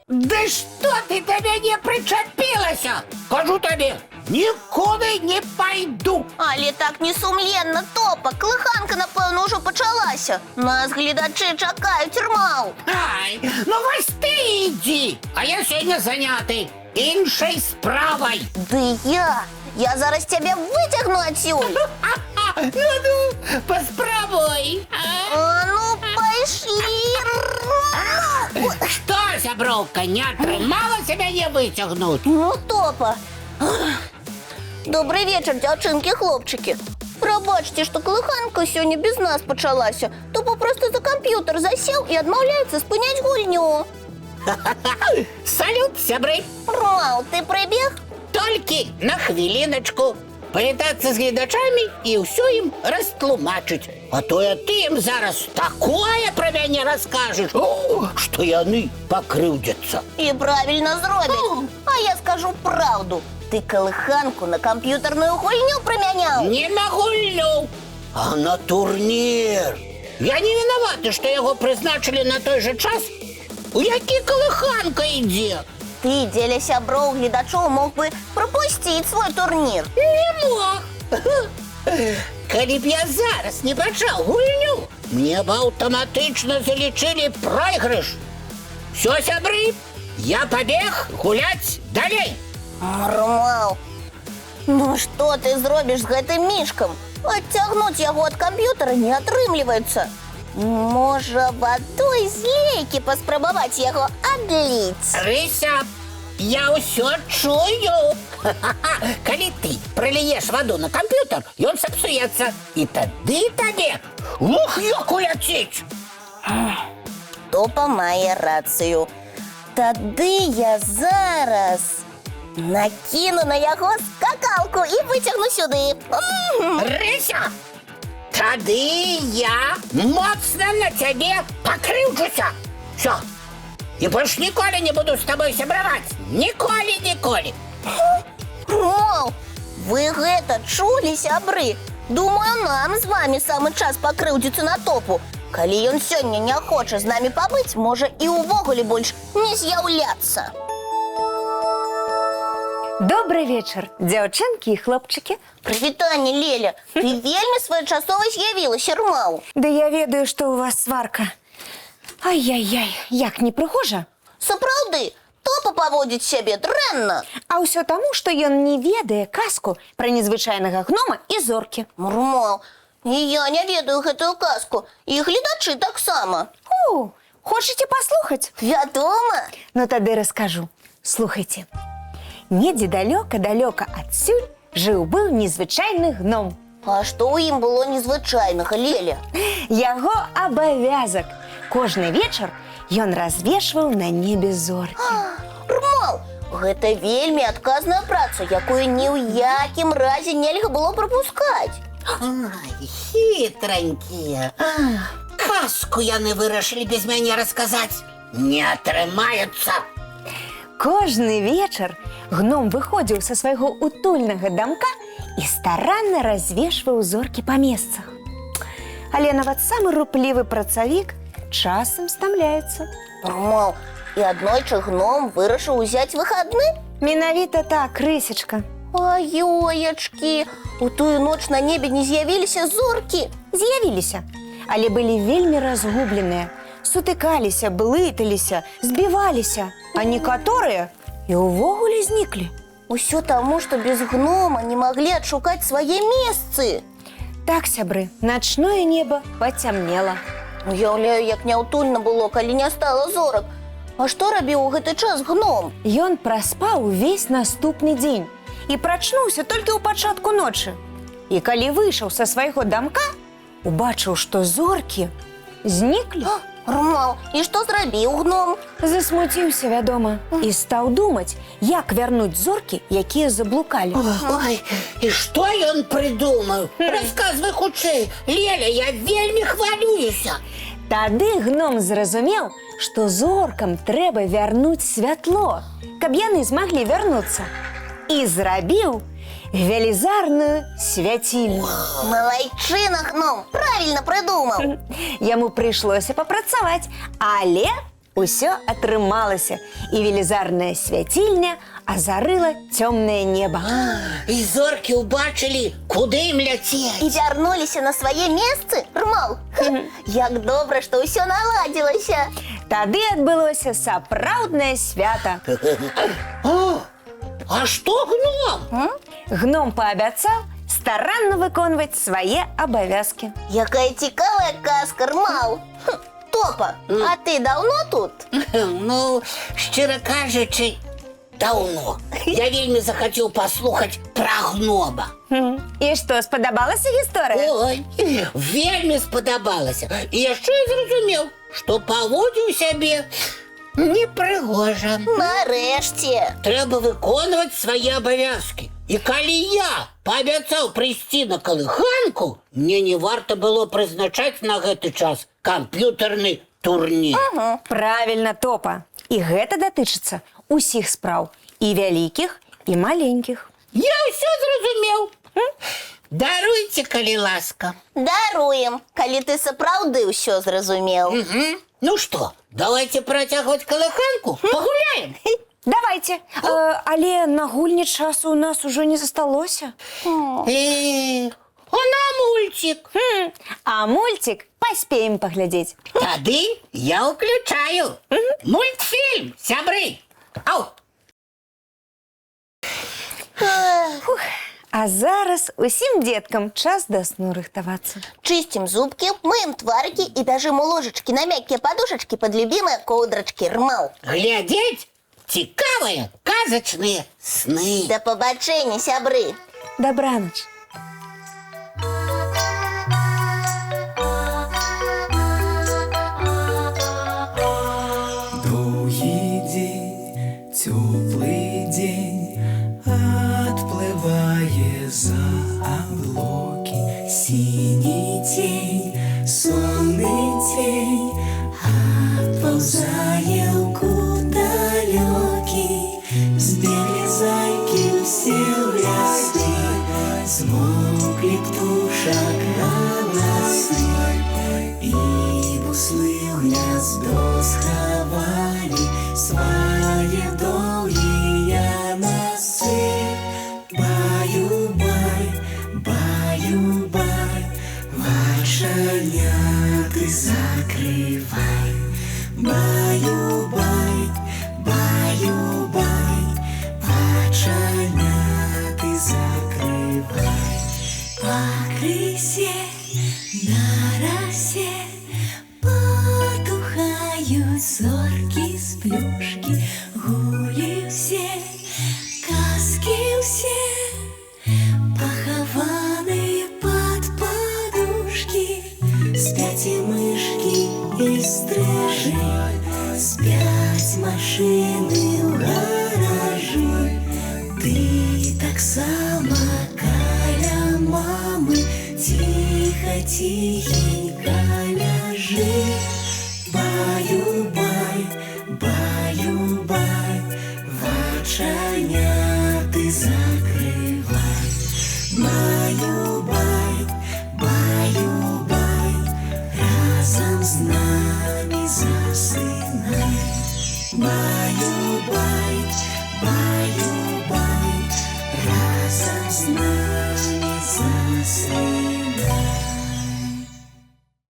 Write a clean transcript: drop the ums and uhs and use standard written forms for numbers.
Да что ты до меня причепилася? Кажу тобі, нікуди не пойду. Але так несумленно, Топа. Клиханка, напевно, уже почалася. Нас глядачі чекають, Рмау. Ай, ну ось ти йди, а я сьогодні зайнятий іншою справою. Да я зараз тебе витягну отсюда. Ну, поспробуй. А ну, пошли. Что, зябровка, не отримала себя не вытягнуть? Ну, Топа. Добрый вечер, девчонки, хлопчики. Пробачьте, что Клиханка сегодня без нас почалася. Топа просто за компьютер засел и отмовляется спынять гульню. Салют, сябры. Рмау, ты прибег? Только на хвилиночку. Повидаться з глядачами і все їм розтлумачить. А то я ти їм зараз такое про мене розкажеш, що яны покривдяться. И правильно зробить. А я скажу правду. Ты Клиханку на компьютерную гульню променял? Не на гульню, а на турнір. Я не винуватий, що його призначили на той же час, у який Клиханка йде. Ты, деля сяброў гледачоў, мог бы пропустить свой турнир. Не мог. Калі б я зараз не пачаў гульню, мне б аўтаматычна залічылі пройгрыш. Все, сябры, я побег гуляць далей. Рмау, ну что ты зробишь с гэтым мишком? Оттягнуть его от компьютера не атрымліваецца. Можа, водой з лейкі паспрабаваць яго адліць. Рыся, я ўсё чую. Калі ты проліеш ваду на компьютер, ён сапсуецца. І тады табе, як уляціць. Топа мае рацыю. Тады я зараз накину на яго скакалку і выцягну сюды. Рыся, тады я моцна на цябе пакрыўджуся. Всё, і больш ніколі не буду з табой сябраваць. Ніколі. О, вы гэта чулі, сябры? Думаю, нам з вами самы час пакрыўдзіцца на Топу. Калі ён сёння не хоча з намі пабыць, можа і ўвогуле больш не з'яўляцца. Добрый вечер, дзяўчынкі і хлопчыкі. Прывітанне, Леля. Ты вельмі своечасова з'явілася, Рмау. Да я ведаю, што у вас сварка. Ай-яй-яй, як непрыгожа. Сапраўды, Топа паводзіць сябе дрэнна. А ўсё таму, што ён не ведае казку пра незвычайнага гнома і зоркі. Рмау, і я не ведаю гэтую казку, і гледачы таксама. Хочаце паслухаць? Вядома. Ну тады раскажу. Слухайце. Недзе далёка-далёка адсюль жыў-быў незвычайны гном. А што ў ім было незвычайнага, Леля? Яго абавязак. Кожны вечар ён развешваў на небе зоркі. Рмау, гэта вельмі адказная праца, якую ні ў якім разе нельга было прапускаць. Ай, хитранькія. Казку яны вырашылі без мяне расказаць. Не атрымаецца. Кожны вечар гном выходзіў са свайго утульнага дамка і старанна развешваў зоркі па месцах. Але нават самы руплівы працавік часам стамляецца. Рмау, і аднойчы гном вырашыў узяць выхадны? Менавіта так, Рысечка. Аёечкі, у тую ноч на небе не з'явіліся зоркі? З'явіліся, але былі вельмі разгубленыя. Сутыкаліся, блыталіся, збіваліся, а некаторыя і ўвогуле зніклі. Усё таму, што без гнома не маглі адшукаць свае месцы. Так, сябры, начное неба пацямнела. Уяўляю, як няўтульна было, калі не стала зорак. А што рабіў у гэты час гном? Ён праспаў увесь наступны дзень і прачнуўся толькі ў пачатку ночы. І калі выйшаў са свайго дамка, убачыў, што зоркі зніклі. Рмау, і што зрабіў гном? Засмуціўся, вядома, і стаў думаць, як вярнуць зоркі, якія заблукалі. Ой, і што ён прыдумаў? Расказвай хутчэй. Леля, я вельмі хвалююся. Тады гном зразумеў, што зоркам трэба вярнуць святло, каб яны змаглі вярнуцца. І зрабіў велізарную свяцільню. Малайчына, гном, правильно придумал. Яму прыйшлося папрацаваць, але ўсё атрымалася, і велізарная свяцільня азарыла цёмнае неба. І зоркі ўбачылі, куды ім ляцець. И вернулись на свое место, Рмал. Як добра, что все наладилось. Тады адбылося сапраўднае свята. А што гном? Гном паабяцаў старанна выконваць свае абавязкі. Якая цікавая казка, Рмал. Топа, а ты давно тут? Ну, шчыра кажучы, даўно. Я вельмі захацеў паслухаць пра гнома. І што, спадабалася гісторыя? Ой, вельмі спадабалася. І яшчэ я зразумеў, што паводзіў сябе непрыгожа. Нарэшце. Трэба выконваць свае абавязкі. І калі я паабяцаў прыйсці на калыханку, мне не варта было прызначаць на гэты час камп'ютарны турнір. Правільна, Топа. І гэта датычыцца усіх спраў, і вялікіх, і маленькіх. Я ўсё зразумеў. Даруйце, калі ласка. Даруем, калі ты сапраўды ўсё зразумеў. Ну што, давайте працягваць калыханку, пагуляем. Давайте. Але на гульні часу у нас ужо не засталося. А на мульцік? А мульцік паспеем паглядзець. Тады я ўключаю. Мультфільм, сябры. Ау! А зараз усім дзеткам час да сну рыхтавацца. Чистим зубки, мыем тварики и бежим у ложечки на мягкие подушечки под любимые ковдрочки, Рмал. Глядзець цікавыя казачныя сны. До побачення, сябры. Дабранач. Доўгі дзень, цёплы дзень, адплывае за аблокі. Сіні цень, сонны цень, адпаўзае ў кут далёкі. Збеглі зайкі ўсе ў лясы, змоўклі птушак галасы, і буслы ў гняздо схавалі свае доўгія носы. Баю-бай, баю-бай, вачаняты закрывай. Баю-бай, баю-бай, вачаняты закрывай. Пакрысе на расе потухаюць зоркі з плюшкі. Гулі ўсе, казкі ўсе, пахаваныя пад падушкі. Спяць і мышкі, і стрыжы, спяць машыны ў гаражы. Ты таксама каля мамы ціха-ціхенька ляжы. Баю-бай, баю-бай, вачаняты закрывай. Баю-бай, баю-бай, разам з намі засынай. Баю-бай, баю-бай, разам з намі засынай.